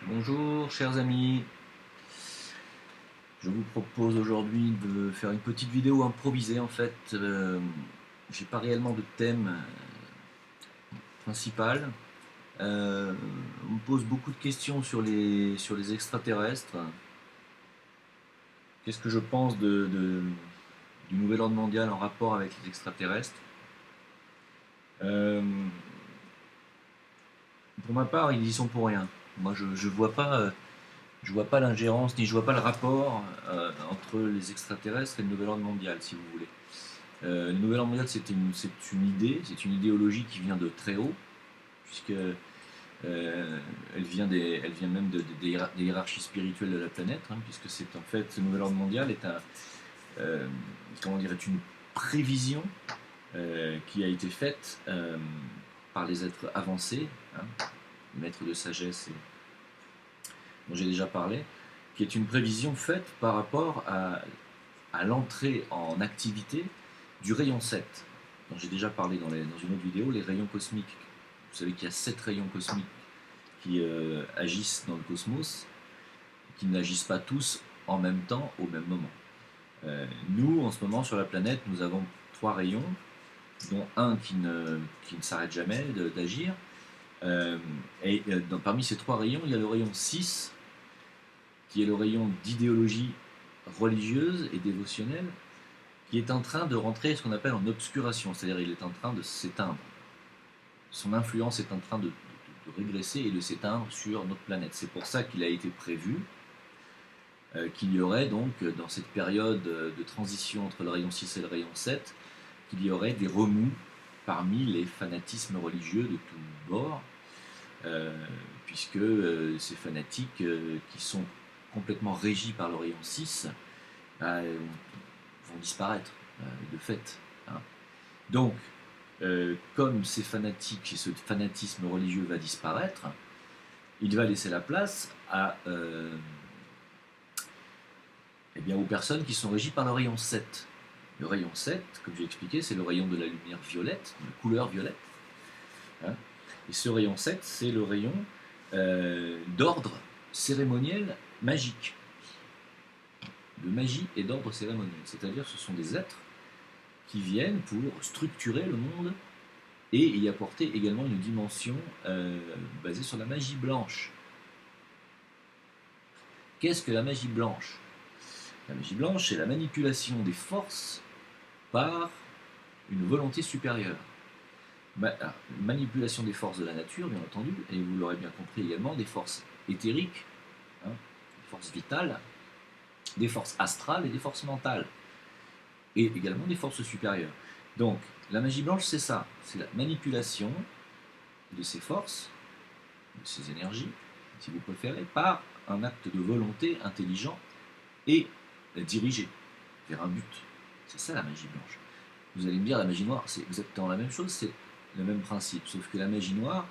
Bonjour chers amis, je vous propose aujourd'hui de faire une petite vidéo improvisée en fait. J'ai pas réellement de thème principal. On me pose beaucoup de questions sur les extraterrestres. Qu'est-ce que je pense du nouvel ordre mondial en rapport avec les extraterrestres? Euh, pour ma part, ils y sont pour rien. Moi je vois pas l'ingérence ni je vois pas le rapport entre les extraterrestres et le nouvel ordre mondial, si vous voulez. Le nouvel ordre mondial, c'est une idée, c'est une idéologie qui vient de très haut, puisque elle vient même des hiérarchies spirituelles de la planète, hein, puisque c'est en fait, ce nouvel ordre mondial est comment dire, est une prévision qui a été faite par les êtres avancés, hein, les maîtres de sagesse dont j'ai déjà parlé, qui est une prévision faite par rapport à l'entrée en activité du rayon 7, dont j'ai déjà parlé dans une autre vidéo, les rayons cosmiques. Vous savez qu'il y a 7 rayons cosmiques qui agissent dans le cosmos, qui n'agissent pas tous en même temps, au même moment. Nous, en ce moment, sur la planète, nous avons 3 rayons, dont un qui ne s'arrête jamais d'agir. Parmi ces 3 rayons, il y a le rayon 6, qui est le rayon d'idéologie religieuse et dévotionnelle, qui est en train de rentrer ce qu'on appelle en obscuration, c'est-à-dire il est en train de s'éteindre. Son influence est en train de régresser et de s'éteindre sur notre planète. C'est pour ça qu'il a été prévu qu'il y aurait donc, dans cette période de transition entre le rayon 6 et le rayon 7, qu'il y aurait des remous parmi les fanatismes religieux de tous bords, puisque ces fanatiques qui sont complètement régis par le rayon 6 vont disparaître de fait. Hein. Donc, comme ces fanatiques et ce fanatisme religieux va disparaître, il va laisser la place aux personnes qui sont régies par le rayon 7. Le rayon 7, comme j'ai expliqué, c'est le rayon de la lumière violette, de couleur violette. Hein. Et ce rayon 7, c'est le rayon d'ordre cérémoniel magique. De magie et d'ordre cérémoniel. C'est-à-dire ce sont des êtres qui viennent pour structurer le monde et y apporter également une dimension basée sur la magie blanche. Qu'est-ce que la magie blanche? La magie blanche, c'est la manipulation des forces par une volonté supérieure. Manipulation des forces de la nature, bien entendu, et vous l'aurez bien compris également, des forces éthériques, hein, des forces vitales, des forces astrales et des forces mentales, et également des forces supérieures. Donc, la magie blanche, c'est ça, c'est la manipulation de ces forces, de ces énergies, si vous préférez, par un acte de volonté intelligent et dirigé vers un but. C'est ça la magie blanche. Vous allez me dire, la magie noire, c'est exactement la même chose, c'est le même principe, sauf que la magie noire,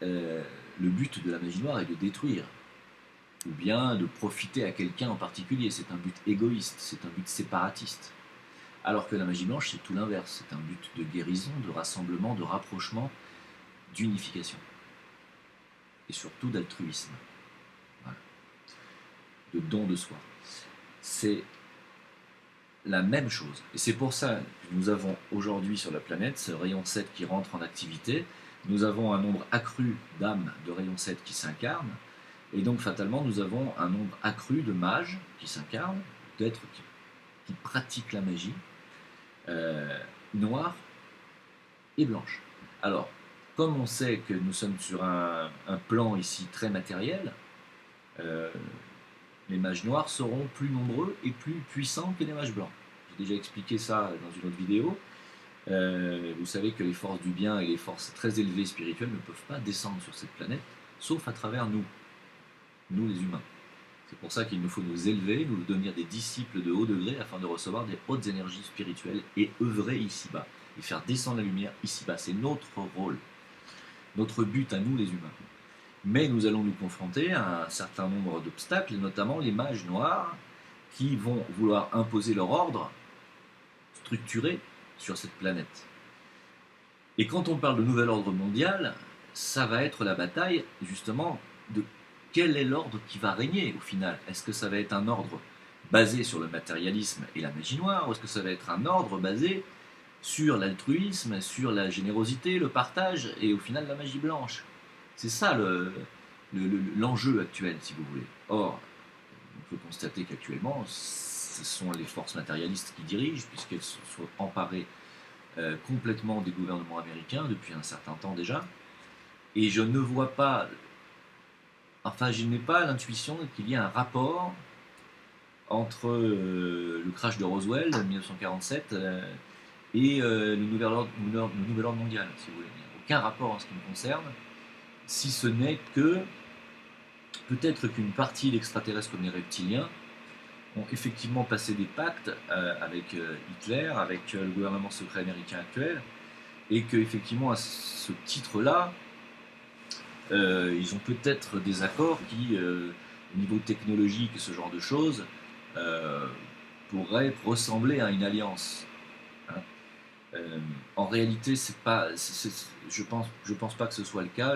le but de la magie noire est de détruire, ou bien de profiter à quelqu'un en particulier. C'est un but égoïste, c'est un but séparatiste. Alors que la magie blanche, c'est tout l'inverse, c'est un but de guérison, de rassemblement, de rapprochement, d'unification. Et surtout d'altruisme. Voilà. De don de soi. C'est la même chose. Et c'est pour ça que nous avons aujourd'hui sur la planète ce rayon 7 qui rentre en activité. Nous avons un nombre accru d'âmes de rayon 7 qui s'incarnent. Et donc fatalement, nous avons un nombre accru de mages qui s'incarnent, d'êtres qui pratiquent la magie, noire et blanche. Alors, comme on sait que nous sommes sur un plan ici très matériel, les mages noirs seront plus nombreux et plus puissants que les mages blancs. J'ai déjà expliqué ça dans une autre vidéo. Vous savez que les forces du bien et les forces très élevées spirituelles ne peuvent pas descendre sur cette planète, sauf à travers nous les humains. C'est pour ça qu'il nous faut nous élever, nous devenir des disciples de haut degré afin de recevoir des hautes énergies spirituelles et œuvrer ici-bas, et faire descendre la lumière ici-bas. C'est notre rôle, notre but à nous les humains. Mais nous allons nous confronter à un certain nombre d'obstacles, notamment les mages noirs qui vont vouloir imposer leur ordre structuré sur cette planète. Et quand on parle de nouvel ordre mondial, ça va être la bataille justement de quel est l'ordre qui va régner au final? Est-ce que ça va être un ordre basé sur le matérialisme et la magie noire, ou est-ce que ça va être un ordre basé sur l'altruisme, sur la générosité, le partage, et au final la magie blanche? C'est ça l'enjeu actuel, si vous voulez. Or, on peut constater qu'actuellement, ce sont les forces matérialistes qui dirigent, puisqu'elles se sont emparées complètement des gouvernements américains depuis un certain temps déjà. Et je ne vois pas, enfin, je n'ai pas l'intuition qu'il y ait un rapport entre le crash de Roswell en 1947 et le nouvel ordre mondial, si vous voulez. Il n'y a aucun rapport en ce qui me concerne, si ce n'est que peut-être qu'une partie d'extraterrestres comme les reptiliens ont effectivement passé des pactes avec Hitler, avec le gouvernement secret américain actuel, et qu'effectivement à ce titre-là, ils ont peut-être des accords qui, au niveau technologique et ce genre de choses, pourraient ressembler à une alliance. Hein. En réalité, je pense pas que ce soit le cas.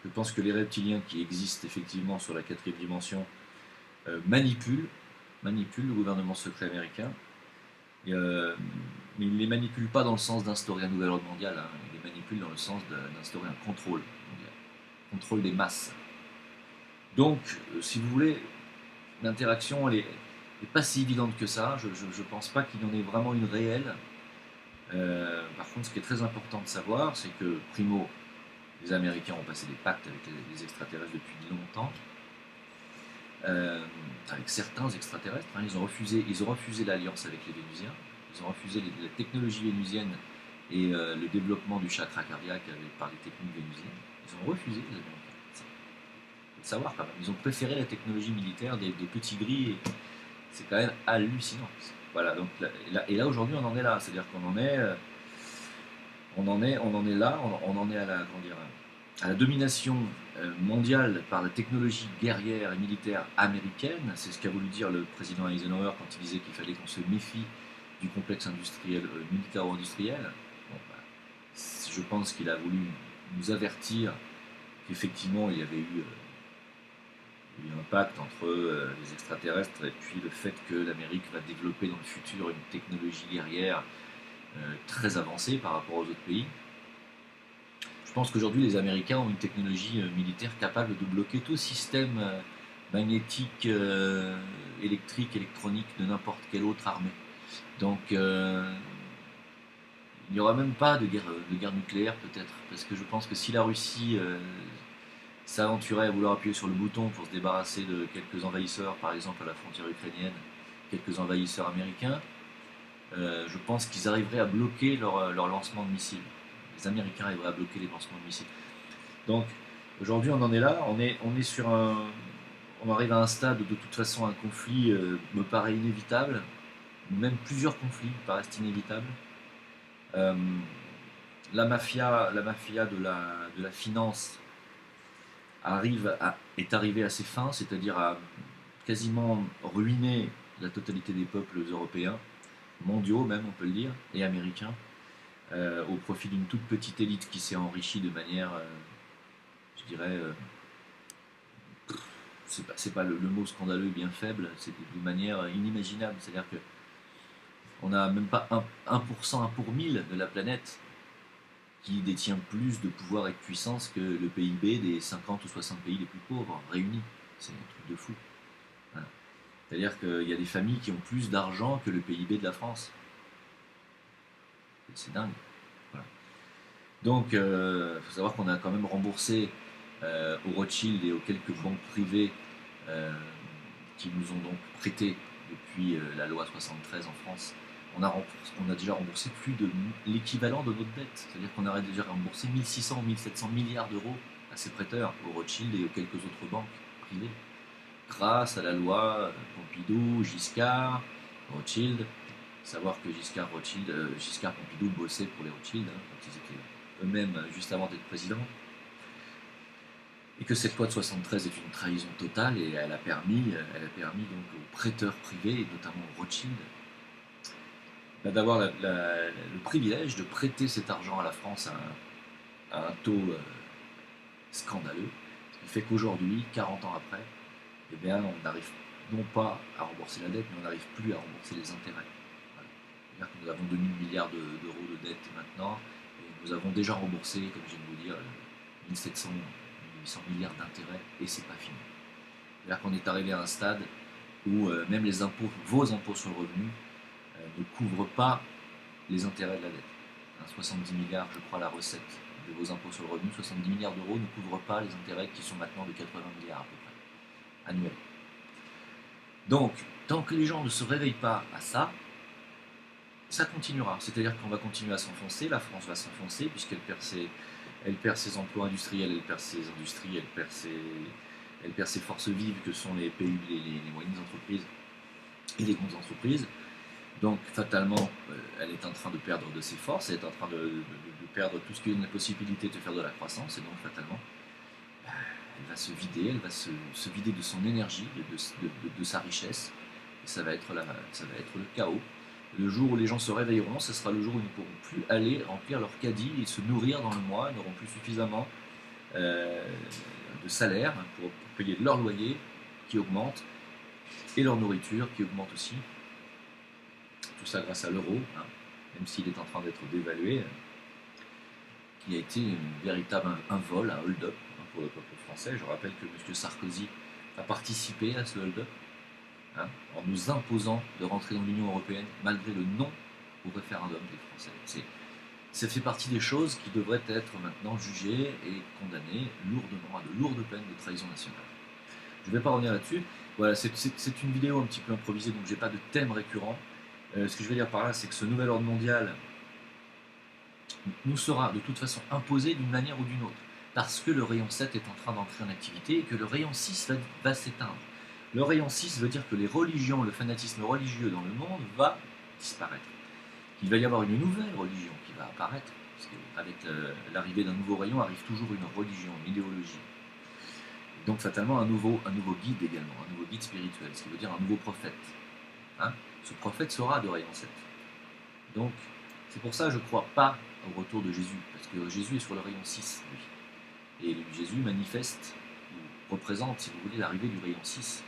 Je pense que les reptiliens qui existent effectivement sur la quatrième dimension manipulent le gouvernement secret américain. Mais ils ne les manipulent pas dans le sens d'instaurer un nouvel ordre mondial. Hein. Ils les manipulent dans le sens d'instaurer un contrôle mondial, contrôle des masses. Donc, si vous voulez, l'interaction, elle est pas si évidente que ça. Je ne pense pas qu'il y en ait vraiment une réelle. Par contre, ce qui est très important de savoir, c'est que, primo, les Américains ont passé des pactes avec les extraterrestres depuis longtemps. Avec certains extraterrestres, hein, ils ont refusé l'alliance avec les Vénusiens, ils ont refusé la technologie vénusienne et le développement du chakra cardiaque par les techniques vénusiennes. Ils ont refusé, les Américains. Il faut le savoir quand même. Ils ont préféré la technologie militaire des petits gris, et c'est quand même hallucinant. Voilà, donc et là aujourd'hui on en est là, c'est-à-dire qu'on en est, on en est là, on en est à la domination mondiale par la technologie guerrière et militaire américaine. C'est ce qu'a voulu dire le président Eisenhower quand il disait qu'il fallait qu'on se méfie du complexe industriel, militaro-industriel. Bon, je pense qu'il a voulu nous avertir qu'effectivement il y avait eu un pacte entre les extraterrestres et puis le fait que l'Amérique va développer dans le futur une technologie guerrière très avancée par rapport aux autres pays. Je pense qu'aujourd'hui, les Américains ont une technologie militaire capable de bloquer tout système magnétique, électrique, électronique de n'importe quelle autre armée. Donc, il n'y aura même pas de guerre nucléaire, peut-être, parce que je pense que si la Russie s'aventurait à vouloir appuyer sur le bouton pour se débarrasser de quelques envahisseurs, par exemple à la frontière ukrainienne, quelques envahisseurs américains, je pense qu'ils arriveraient à bloquer leur lancement de missiles. Les Américains arriveraient à bloquer les lancements de missiles. Donc aujourd'hui on en est là, on est sur on arrive à un stade où de toute façon un conflit me paraît inévitable, même plusieurs conflits me paraissent inévitables. La mafia de la finance est arrivée à ses fins, c'est-à-dire à quasiment ruiner la totalité des peuples européens, mondiaux même on peut le dire, et américains, au profit d'une toute petite élite qui s'est enrichie de manière, je dirais, c'est pas le mot scandaleux bien faible, c'est de manière inimaginable. C'est-à-dire que on n'a même pas 1%, 1 pour 1000 de la planète qui détient plus de pouvoir et de puissance que le PIB des 50 ou 60 pays les plus pauvres réunis. C'est un truc de fou. Voilà. C'est-à-dire qu'il y a des familles qui ont plus d'argent que le PIB de la France. C'est dingue. Voilà. Donc, il faut savoir qu'on a quand même remboursé aux Rothschild et aux quelques banques privées qui nous ont donc prêté depuis la loi 73 en France. On a déjà remboursé plus de l'équivalent de notre dette. C'est-à-dire qu'on aurait déjà remboursé 1600 ou 1700 milliards d'euros à ces prêteurs, aux Rothschild et aux quelques autres banques privées, grâce à la loi Pompidou, Giscard, Rothschild. Savoir que Giscard Pompidou bossait pour les Rothschild quand ils étaient eux-mêmes juste avant d'être président. Et que cette loi de 73 est une trahison totale et elle a permis donc aux prêteurs privés, et notamment aux Rothschild, d'avoir le privilège de prêter cet argent à la France à un taux scandaleux. Il fait qu'aujourd'hui, 40 ans après, eh bien, on n'arrive non pas à rembourser la dette, mais on n'arrive plus à rembourser les intérêts. Voilà. C'est-à-dire que nous avons 2000 milliards d'euros de dette maintenant, et nous avons déjà remboursé, comme je viens de vous dire, 1700, 1800 milliards d'intérêts, et c'est pas fini. C'est-à-dire qu'on est arrivé à un stade où même les impôts, vos impôts sur le revenu, ne couvrent pas les intérêts de la dette. 70 milliards, je crois, la recette de vos impôts sur le revenu, 70 milliards d'euros ne couvrent pas les intérêts qui sont maintenant de 80 milliards à peu près, annuels. Donc, tant que les gens ne se réveillent pas à ça, ça continuera. C'est-à-dire qu'on va continuer à s'enfoncer, la France va s'enfoncer, puisqu'elle perd ses emplois industriels, elle perd ses industries, elle perd ses forces vives que sont les PME, les moyennes entreprises et les grandes entreprises. Donc fatalement, elle est en train de perdre de ses forces, elle est en train de perdre tout ce qui est une possibilité de faire de la croissance, et donc fatalement, elle va se vider, elle va se vider de son énergie, de sa richesse, et ça va être le chaos. Le jour où les gens se réveilleront, ce sera le jour où ils ne pourront plus aller remplir leur caddie et se nourrir dans le mois, ils n'auront plus suffisamment de salaire pour payer leur loyer qui augmente, et leur nourriture qui augmente aussi. Tout ça grâce à l'euro, hein, même s'il est en train d'être dévalué, qui a été un véritable vol, un hold-up pour le peuple français. Je rappelle que M. Sarkozy a participé à ce hold-up, hein, en nous imposant de rentrer dans l'Union européenne malgré le non au référendum des Français. Ça fait partie des choses qui devraient être maintenant jugées et condamnées lourdement à de lourdes peines de trahison nationale. Je ne vais pas revenir là-dessus. Voilà, c'est une vidéo un petit peu improvisée, donc j'ai pas de thème récurrent. Ce que je veux dire par là, c'est que ce nouvel ordre mondial nous sera de toute façon imposé d'une manière ou d'une autre, parce que le rayon 7 est en train d'entrer en activité et que le rayon 6 va s'éteindre. Le rayon 6 veut dire que les religions, le fanatisme religieux dans le monde va disparaître. Il va y avoir une nouvelle religion qui va apparaître, parce qu'avec l'arrivée d'un nouveau rayon arrive toujours une religion, une idéologie. Donc fatalement un nouveau guide également, un nouveau guide spirituel, ce qui veut dire un nouveau prophète. Hein, ce prophète sera de rayon 7. Donc, c'est pour ça que je ne crois pas au retour de Jésus, parce que Jésus est sur le rayon 6, lui. Et Jésus manifeste, ou représente, si vous voulez, l'arrivée du rayon 6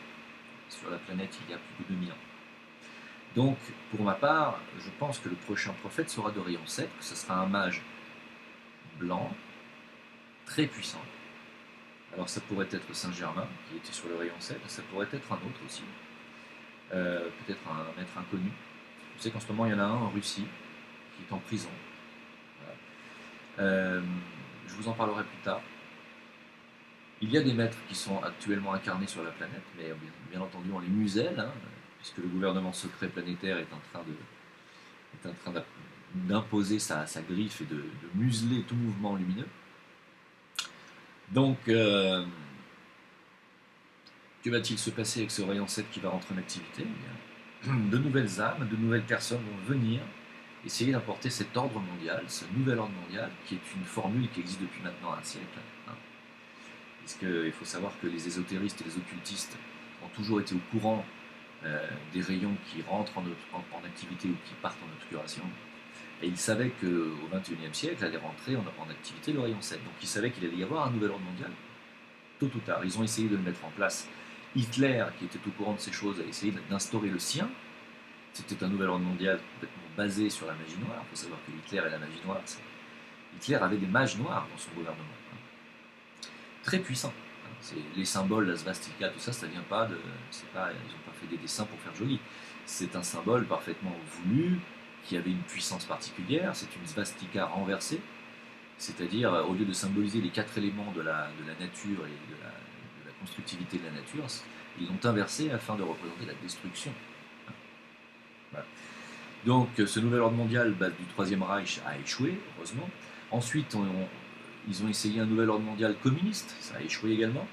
sur la planète il y a plus de 2000 ans. Donc, pour ma part, je pense que le prochain prophète sera de rayon 7, que ce sera un mage blanc, très puissant. Alors ça pourrait être Saint-Germain, qui était sur le rayon 7, ça pourrait être un autre aussi. Peut-être un maître inconnu. Je sais qu'en ce moment il y en a un en Russie qui est en prison. Voilà. Je vous en parlerai plus tard. Il y a des maîtres qui sont actuellement incarnés sur la planète, mais bien entendu on les muselle, hein, puisque le gouvernement secret planétaire est en train d'imposer sa griffe et de museler tout mouvement lumineux. Donc, que va-t-il se passer avec ce rayon 7 qui va rentrer en activité? De nouvelles âmes, de nouvelles personnes vont venir essayer d'apporter cet ordre mondial, ce nouvel ordre mondial, qui est une formule qui existe depuis maintenant un siècle. Hein. Parce qu'il faut savoir que les ésotéristes et les occultistes ont toujours été au courant des rayons qui rentrent en activité ou qui partent en obscuration. Et ils savaient qu'au XXIe siècle allait rentrer en activité le rayon 7. Donc ils savaient qu'il allait y avoir un nouvel ordre mondial, tôt ou tard. Ils ont essayé de le mettre en place. Hitler, qui était au courant de ces choses, a essayé d'instaurer le sien. C'était un nouvel ordre mondial complètement basé sur la magie noire. Il faut savoir que Hitler et la magie noire, Hitler avait des mages noirs dans son gouvernement. Hein. Très puissants. Hein. Les symboles, la svastika, tout ça, ça vient pas de... ils n'ont pas fait des dessins pour faire joli. C'est un symbole parfaitement voulu, qui avait une puissance particulière. C'est une svastika renversée. C'est-à-dire, au lieu de symboliser les 4 éléments de la nature et de la constructivité de la nature, ils l'ont inversé afin de représenter la destruction. Voilà. Donc ce nouvel ordre mondial du Troisième Reich a échoué, heureusement. Ensuite, ils ont essayé un nouvel ordre mondial communiste, ça a échoué également.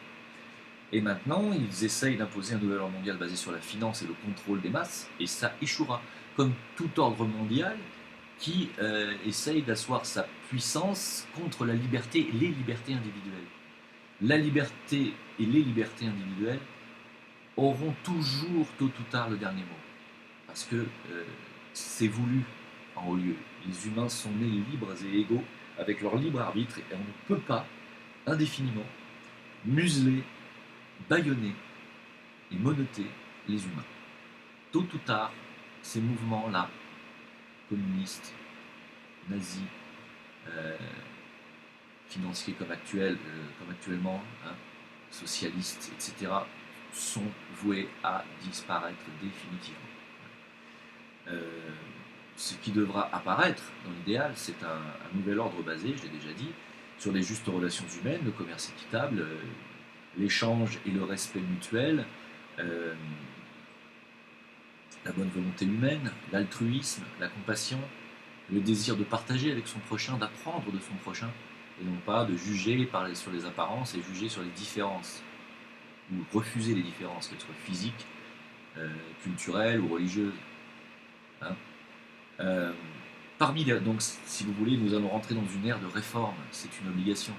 Et maintenant, ils essayent d'imposer un nouvel ordre mondial basé sur la finance et le contrôle des masses, et ça échouera. Comme tout ordre mondial qui essaye d'asseoir sa puissance contre la liberté et les libertés individuelles. La liberté et les libertés individuelles auront toujours, tôt ou tard, le dernier mot. Parce que c'est voulu en haut lieu. Les humains sont nés libres et égaux avec leur libre arbitre et on ne peut pas, indéfiniment, museler, bâillonner et monoter les humains. Tôt ou tard, ces mouvements-là, communistes, nazis, financiers comme actuellement, hein, socialistes, etc., sont voués à disparaître définitivement. Ce qui devra apparaître, dans l'idéal, c'est un nouvel ordre basé, je l'ai déjà dit, sur les justes relations humaines, le commerce équitable, l'échange et le respect mutuel, la bonne volonté humaine, l'altruisme, la compassion, le désir de partager avec son prochain, d'apprendre de son prochain, et non pas de juger sur les apparences et juger sur les différences, ou refuser les différences, qu'elles soient physiques, culturelles ou religieuses. Hein. Donc, si vous voulez, nous allons rentrer dans une ère de réforme, c'est une obligation.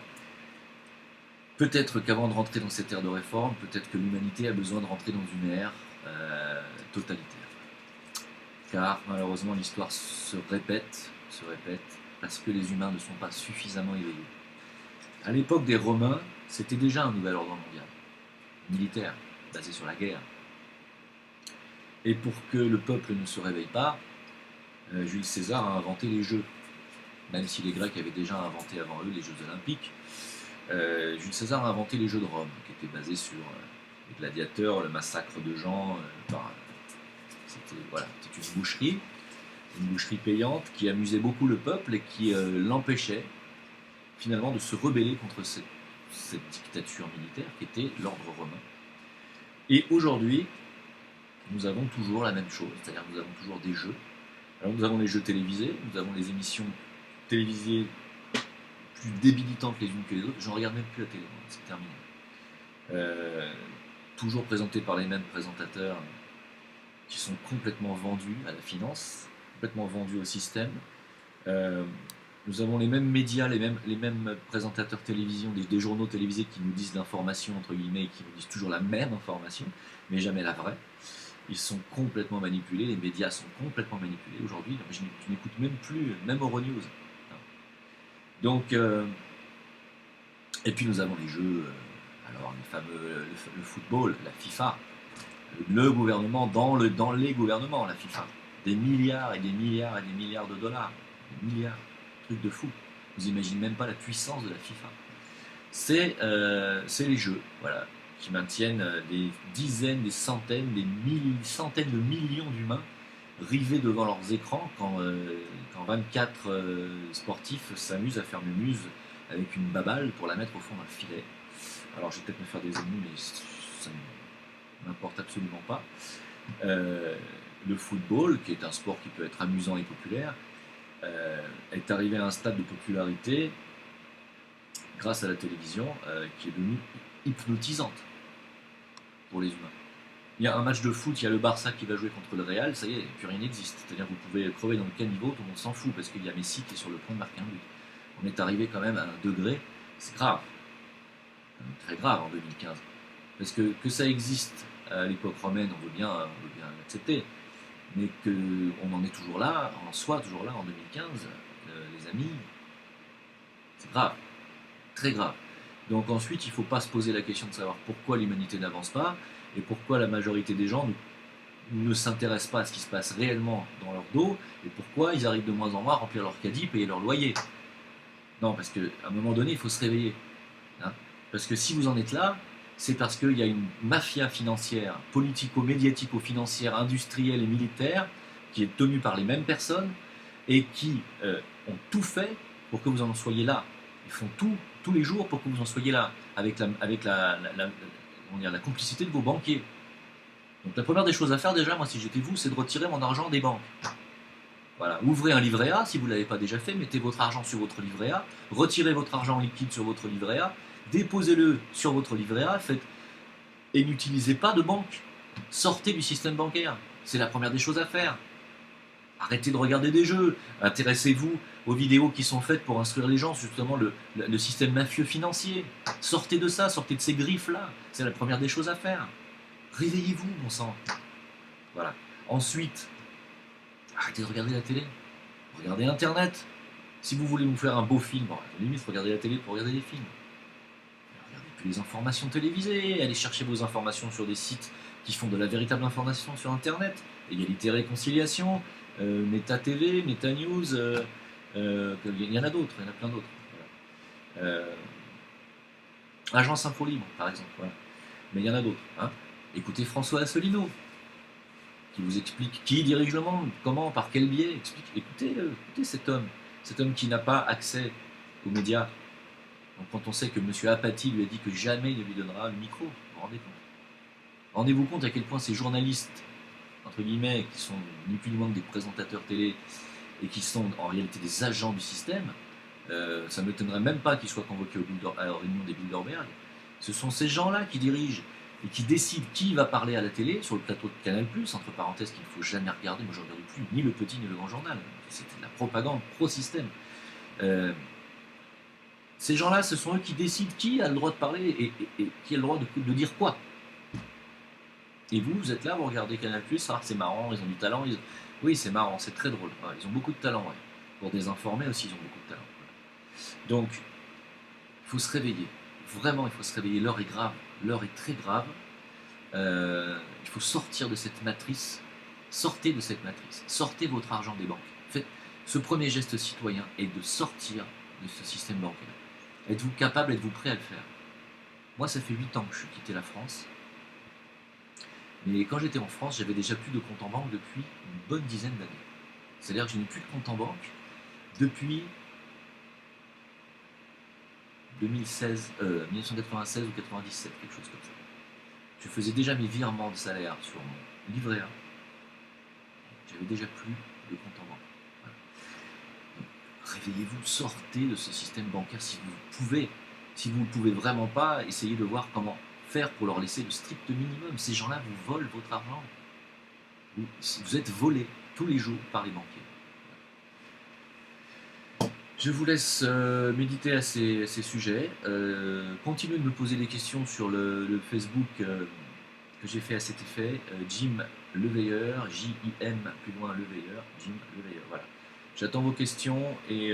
Peut-être qu'avant de rentrer dans cette ère de réforme, peut-être que l'humanité a besoin de rentrer dans une ère totalitaire. Car malheureusement l'histoire se répète, parce que les humains ne sont pas suffisamment éveillés. À l'époque des Romains, c'était déjà un nouvel ordre mondial, militaire, basé sur la guerre. Et pour que le peuple ne se réveille pas, Jules César a inventé les Jeux. Même si les Grecs avaient déjà inventé avant eux les Jeux Olympiques, Jules César a inventé les Jeux de Rome, qui étaient basés sur les gladiateurs, le massacre de gens. C'était une boucherie payante qui amusait beaucoup le peuple et qui l'empêchait finalement de se rebeller contre cette dictature militaire qui était l'ordre romain. Et aujourd'hui, nous avons toujours la même chose, c'est-à-dire nous avons toujours des jeux. Alors nous avons les jeux télévisés, nous avons les émissions télévisées plus débilitantes les unes que les autres. Je ne regarde même plus la télé, c'est terminé. Toujours présentées par les mêmes présentateurs qui sont complètement vendus à la finance, complètement vendus au système. Nous avons les mêmes médias, les mêmes présentateurs télévision, des journaux télévisés qui nous disent l'information, entre guillemets, et qui nous disent toujours la même information, mais jamais la vraie. Ils sont complètement manipulés, les médias sont complètement manipulés aujourd'hui. Je n'écoute même plus, même Euronews. Donc, et puis nous avons les jeux, alors les fameux, le football, la FIFA, le gouvernement dans les gouvernements, la FIFA, des milliards et des milliards et des milliards de dollars, des milliards, truc de fou. Vous imaginez même pas la puissance de la FIFA. C'est les jeux, voilà, qui maintiennent des dizaines, des centaines, centaines de millions d'humains rivés devant leurs écrans quand 24 sportifs s'amusent à faire mumuse avec une baballe pour la mettre au fond d'un filet. Alors je vais peut-être me faire des ennemis, mais ça n'importe absolument pas. Le football, qui est un sport qui peut être amusant et populaire, est arrivé à un stade de popularité grâce à la télévision qui est devenue hypnotisante pour les humains. Il y a un match de foot, il y a le Barça qui va jouer contre le Real, ça y est, plus rien n'existe. C'est-à-dire que vous pouvez crever dans le caniveau, tout le monde s'en fout, parce qu'il y a Messi qui est sur le point de marquer un but. On est arrivé quand même à un degré, c'est grave, très grave en 2015. Parce que ça existe à l'époque romaine, on veut bien l'accepter, mais qu'on en est toujours là, en soi toujours là en 2015, les amis, c'est grave, très grave. Donc ensuite, il ne faut pas se poser la question de savoir pourquoi l'humanité n'avance pas, et pourquoi la majorité des gens ne s'intéressent pas à ce qui se passe réellement dans leur dos, et pourquoi ils arrivent de moins en moins à remplir leur caddie, payer leur loyer. Non, parce qu'à un moment donné, il faut se réveiller. Hein, parce que si vous en êtes là, c'est parce qu'il y a une mafia financière, politico-médiatico-financière, industrielle et militaire, qui est tenue par les mêmes personnes, et qui ont tout fait pour que vous en soyez là. Ils font tout, tous les jours pour que vous en soyez là, avec la complicité de vos banquiers. Donc la première des choses à faire déjà, moi si j'étais vous, c'est de retirer mon argent des banques. Voilà, ouvrez un livret A, si vous ne l'avez pas déjà fait, mettez votre argent sur votre livret A, retirez votre argent liquide sur votre livret A, déposez-le sur votre livret A, et n'utilisez pas de banque. Sortez du système bancaire, c'est la première des choses à faire. Arrêtez de regarder des jeux, intéressez-vous aux vidéos qui sont faites pour instruire les gens sur justement le système mafieux financier. Sortez de ça, sortez de ces griffes-là, c'est la première des choses à faire. Réveillez-vous, bon sang. Voilà. Ensuite, arrêtez de regarder la télé. Regardez Internet. Si vous voulez vous faire un beau film, bon, à la limite, regardez la télé pour regarder des films. Ne regardez puis les informations télévisées, allez chercher vos informations sur des sites qui font de la véritable information sur Internet, Égalité Réconciliation, Meta TV, Meta News, il y en a d'autres, il y en a plein d'autres. Voilà. Agence Info Libre, par exemple, voilà. Mais il y en a d'autres. Hein. Écoutez François Asselineau, qui vous explique qui dirige le monde, comment, par quel biais. Écoutez cet homme qui n'a pas accès aux médias. Donc, quand on sait que M. Apathy lui a dit que jamais il ne lui donnera le micro, vous vous rendez compte? Rendez-vous compte à quel point ces journalistes, entre guillemets, qui sont ni plus ni moins que des présentateurs télé et qui sont en réalité des agents du système, ça ne m'étonnerait même pas qu'ils soient convoqués à la réunion des Bilderberg. Ce sont ces gens-là qui dirigent et qui décident qui va parler à la télé sur le plateau de Canal+, entre parenthèses qu'il ne faut jamais regarder. Moi je ne regarde plus ni le petit ni le grand journal. C'était de la propagande pro-système. Ces gens-là, ce sont eux qui décident qui a le droit de parler et qui a le droit de dire quoi. Et vous êtes là, vous regardez Canal+, c'est marrant, ils ont du talent. Oui, c'est marrant, c'est très drôle. Ouais, ils ont beaucoup de talent. Ouais. Pour désinformer aussi, ils ont beaucoup de talent. Donc, il faut se réveiller. Vraiment, il faut se réveiller. L'heure est grave. L'heure est très grave. Il faut sortir de cette matrice. Sortez de cette matrice. Sortez votre argent des banques. Faites ce premier geste citoyen est de sortir de ce système bancaire. Êtes-vous capable, êtes-vous prêt à le faire? Moi, ça fait 8 ans que je suis quitté la France. Mais quand j'étais en France, j'avais déjà plus de compte en banque depuis une bonne dizaine d'années. C'est-à-dire que je n'ai plus de compte en banque depuis 1996 ou 97, quelque chose comme ça. Je faisais déjà mes virements de salaire sur mon livret A. J'avais déjà plus de compte en banque. Voilà. Réveillez-vous, sortez de ce système bancaire si vous pouvez. Si vous ne pouvez vraiment pas, essayez de voir comment faire pour leur laisser le strict minimum. Ces gens-là vous volent votre argent. Vous êtes volés tous les jours par les banquiers. Je vous laisse méditer à ces sujets. Continuez de me poser des questions sur le Facebook que j'ai fait à cet effet. Jim Leveilleur, J-I-M, plus loin Leveilleur, Jim Leveilleur. Voilà. J'attends vos questions et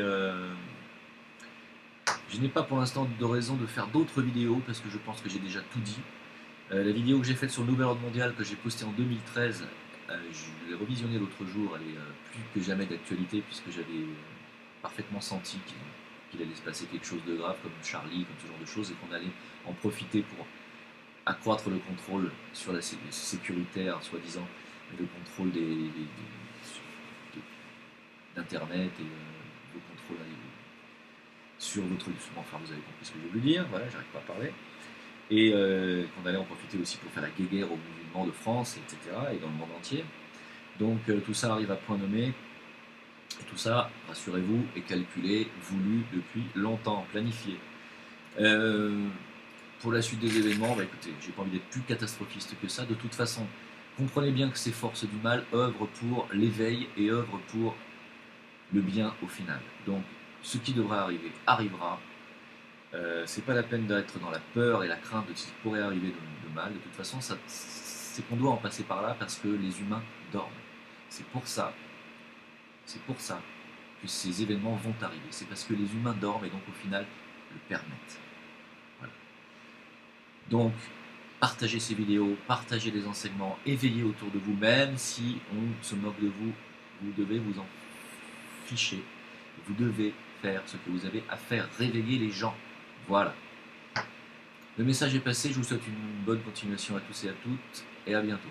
je n'ai pas pour l'instant de raison de faire d'autres vidéos parce que je pense que j'ai déjà tout dit. La vidéo que j'ai faite sur le nouvel ordre mondial que j'ai postée en 2013, je l'ai revisionnée l'autre jour, elle est plus que jamais d'actualité puisque j'avais parfaitement senti qu'il allait se passer quelque chose de grave comme Charlie, comme ce genre de choses et qu'on allait en profiter pour accroître le contrôle sur la sécuritaire, soi-disant, le contrôle d'Internet et le contrôle sur votre... Enfin, vous avez compris ce que je veux dire, voilà, j'arrive pas à parler. Et qu'on allait en profiter aussi pour faire la guéguerre aux musulmans de France, etc., et dans le monde entier. Donc tout ça arrive à point nommé, et tout ça, rassurez-vous, est calculé, voulu depuis longtemps, planifié. Pour la suite des événements, bah écoutez, j'ai pas envie d'être plus catastrophiste que ça. De toute façon, comprenez bien que ces forces du mal œuvrent pour l'éveil et œuvrent pour le bien au final. Donc, ce qui devra arriver arrivera. C'est pas la peine d'être dans la peur et la crainte de ce qui pourrait arriver de mal. De toute façon, c'est qu'on doit en passer par là parce que les humains dorment. C'est pour ça que ces événements vont arriver. C'est parce que les humains dorment et donc au final le permettent. Voilà. Donc, partagez ces vidéos, partagez les enseignements, éveillez autour de vous, même si on se moque de vous, vous devez vous en ficher. Vous devez faire ce que vous avez à faire, réveiller les gens. Voilà. Le message est passé, je vous souhaite une bonne continuation à tous et à toutes, et à bientôt.